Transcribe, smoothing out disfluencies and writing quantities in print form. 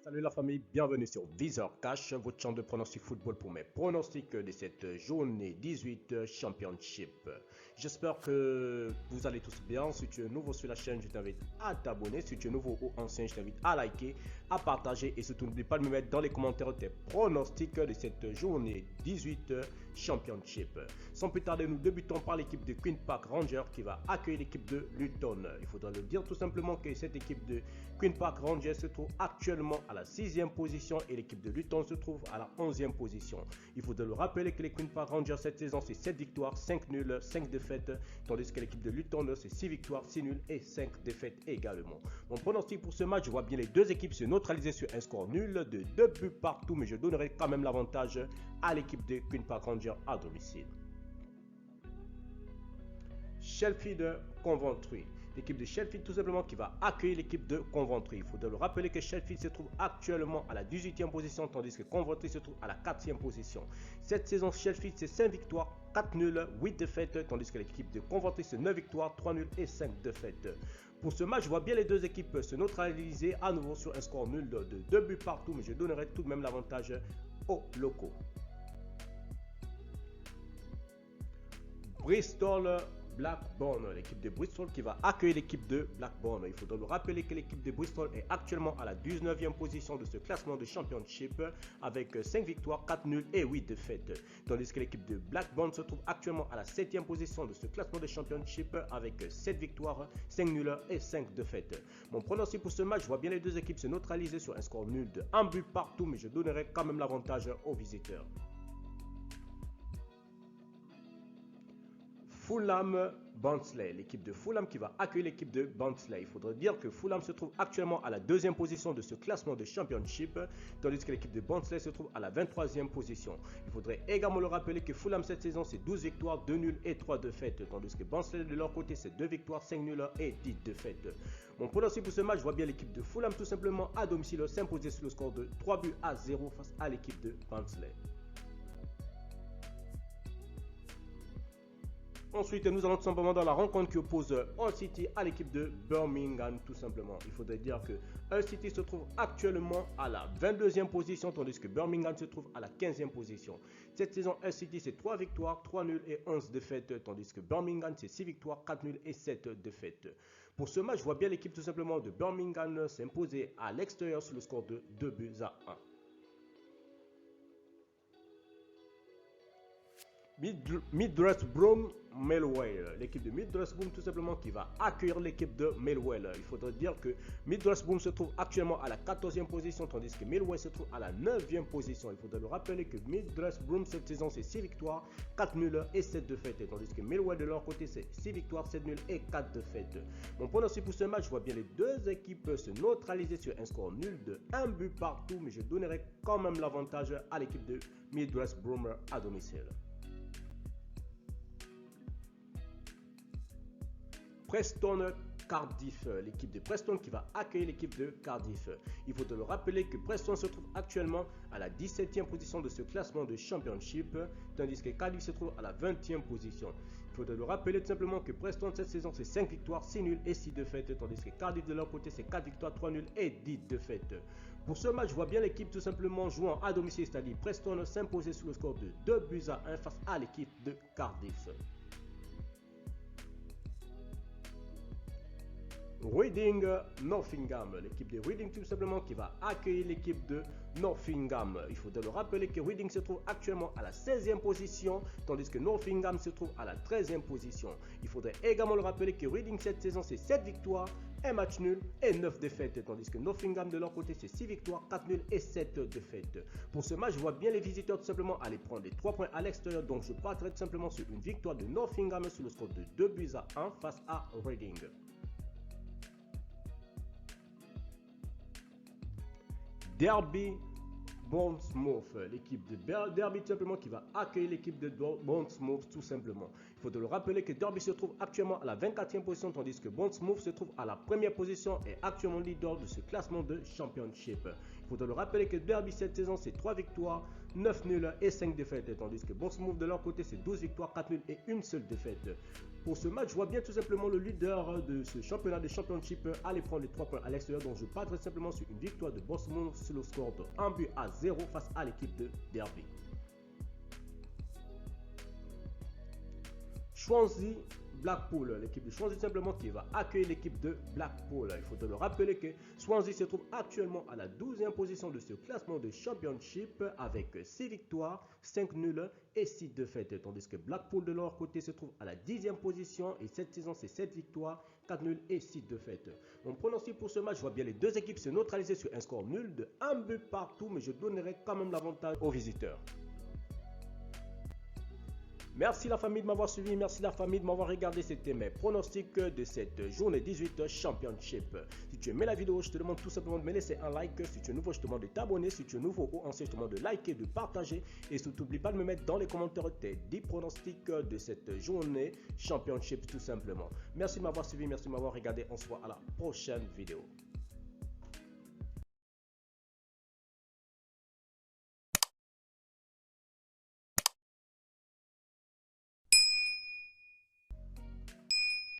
Salut la famille, bienvenue sur Visor Cash, votre chaîne de pronostic football pour mes pronostics de cette journée 18 Championship. J'espère que vous allez tous bien. Si tu es nouveau sur la chaîne, je t'invite à t'abonner. Si tu es nouveau ou ancien, je t'invite à liker, à partager et surtout n'oublie pas de me mettre dans les commentaires tes pronostics de cette journée 18 Championship. Sans plus tarder, nous débutons par l'équipe de Queen Park Rangers qui va accueillir l'équipe de Luton. Il faudra le dire tout simplement que cette équipe de Queen Park Rangers se trouve actuellement à la 6e position et l'équipe de Luton se trouve à la 11e position. Il faudra le rappeler que les Queen Park Rangers cette saison c'est 7 victoires, 5 nuls, 5 défaites, tandis que l'équipe de Luton c'est 6 victoires, 6 nuls et 5 défaites également. Mon pronostic pour ce match, je vois bien les deux équipes se neutraliser sur un score nul de 2 buts partout, mais je donnerai quand même l'avantage à l'équipe de Queen Park Rangers à domicile. Sheffield Coventry. L'équipe de Sheffield tout simplement qui va accueillir l'équipe de Coventry. Il faudra le rappeler que Sheffield se trouve actuellement à la 18e position tandis que Coventry se trouve à la 4e position. Cette saison Sheffield c'est 5 victoires, 4 nuls, 8 défaites tandis que l'équipe de Coventry c'est 9 victoires, 3 nuls et 5 défaites. Pour ce match, je vois bien les deux équipes se neutraliser à nouveau sur un score nul de 2 buts partout, mais je donnerai tout de même l'avantage aux locaux. Bristol Blackburn, l'équipe de Bristol qui va accueillir l'équipe de Blackburn. Il faudra nous rappeler que l'équipe de Bristol est actuellement à la 19e position de ce classement de Championship avec 5 victoires, 4 nuls et 8 défaites. Tandis que l'équipe de Blackburn se trouve actuellement à la 7e position de ce classement de Championship avec 7 victoires, 5 nuls et 5 défaites. Mon pronostic pour ce match, je vois bien les deux équipes se neutraliser sur un score nul de 1 but partout, mais je donnerai quand même l'avantage aux visiteurs. Fulham Barnsley, l'équipe de Fulham qui va accueillir l'équipe de Barnsley. Il faudrait dire que Fulham se trouve actuellement à la 2e position de ce classement de Championship, tandis que l'équipe de Barnsley se trouve à la 23e position. Il faudrait également le rappeler que Fulham cette saison c'est 12 victoires, 2 nuls et 3 défaites, tandis que Barnsley de leur côté c'est 2 victoires, 5 nuls et 10 défaites. Mon pronostic pour ce match, je vois bien l'équipe de Fulham tout simplement à domicile s'imposer sur le score de 3 buts à 0 face à l'équipe de Barnsley. Ensuite, nous allons tout simplement dans la rencontre qui oppose Hull City à l'équipe de Birmingham, tout simplement. Il faudrait dire que Hull City se trouve actuellement à la 22e position, tandis que Birmingham se trouve à la 15e position. Cette saison, Hull City, c'est 3 victoires, 3 nuls et 11 défaites, tandis que Birmingham, c'est 6 victoires, 4 nuls et 7 défaites. Pour ce match, je vois bien l'équipe tout simplement de Birmingham s'imposer à l'extérieur sur le score de 2 buts à 1. Middlesbrough Millwall, l'équipe de Middlesbrough tout simplement qui va accueillir l'équipe de Millwall. Il faudrait dire que Middlesbrough se trouve actuellement à la 14e position tandis que Millwall se trouve à la 9e position. Il faudrait le rappeler que Middlesbrough cette saison c'est 6 victoires, 4 nuls et 7 défaites, tandis que Millwall de leur côté c'est 6 victoires, 7 nuls et 4 défaites. Mon pronostic pour ce match, je vois bien les deux équipes se neutraliser sur un score nul de 1 but partout, mais je donnerai quand même l'avantage à l'équipe de Middlesbrough à domicile. Preston Cardiff, l'équipe de Preston qui va accueillir l'équipe de Cardiff. Il faut le rappeler que Preston se trouve actuellement à la 17e position de ce classement de Championship, tandis que Cardiff se trouve à la 20e position. Il faut le rappeler tout simplement que Preston cette saison c'est 5 victoires, 6 nuls et 6 défaites, tandis que Cardiff de leur côté c'est 4 victoires, 3 nuls et 10 défaites. Pour ce match, je vois bien l'équipe tout simplement jouant à domicile, c'est-à-dire Preston s'imposer sur le score de 2 buts à 1 face à l'équipe de Cardiff. Reading Nottingham, l'équipe de Reading tout simplement qui va accueillir l'équipe de Nottingham. Il faut le rappeler que Reading se trouve actuellement à la 16e position, tandis que Nottingham se trouve à la 13e position. Il faudrait également le rappeler que Reading cette saison c'est 7 victoires, 1 match nul et 9 défaites, tandis que Nottingham de leur côté c'est 6 victoires, 4 nuls et 7 défaites. Pour ce match, je vois bien les visiteurs tout simplement aller prendre les 3 points à l'extérieur, donc je partirai tout simplement sur une victoire de Nottingham sur le score de 2 buts à 1 face à Reading. Derby Bournemouth, l'équipe de Derby tout simplement qui va accueillir l'équipe de Bournemouth tout simplement. Il faut le rappeler que Derby se trouve actuellement à la 24e position tandis que Bournemouth se trouve à la première position et actuellement leader de ce classement de Championship. Il faut te le rappeler que Derby cette saison c'est 3 victoires, 9 nuls et 5 défaites, tandis que Bournemouth de leur côté c'est 12 victoires, 4 nuls et une seule défaite. Pour ce match, je vois bien tout simplement le leader de ce championnat de Championship aller prendre les 3 points à l'extérieur, donc je parlerai simplement sur une victoire de Bournemouth sur le score de 1-0 face à l'équipe de Derby. Swansea Blackpool, l'équipe de Swansea simplement qui va accueillir l'équipe de Blackpool. Il faut te le rappeler que Swansea se trouve actuellement à la 12e position de ce classement de Championship avec 6 victoires, 5 nuls et 6 défaites. Tandis que Blackpool de leur côté se trouve à la 10e position et cette saison c'est 7 victoires, 4 nuls et 6 défaites. Mon pronostic pour ce match, je vois bien les deux équipes se neutraliser sur un score nul de 1 but partout, mais je donnerai quand même l'avantage aux visiteurs. Merci la famille de m'avoir suivi, merci la famille de m'avoir regardé, c'était mes pronostics de cette journée 18 Championship. Si tu aimais la vidéo, je te demande tout simplement de me laisser un like. Si tu es nouveau, je te demande de t'abonner. Si tu es nouveau ou ancien, je te demande de liker, de partager. Et surtout, n'oublie pas de me mettre dans les commentaires tes 10 pronostics de cette journée Championship tout simplement. Merci de m'avoir suivi, merci de m'avoir regardé. On se voit à la prochaine vidéo.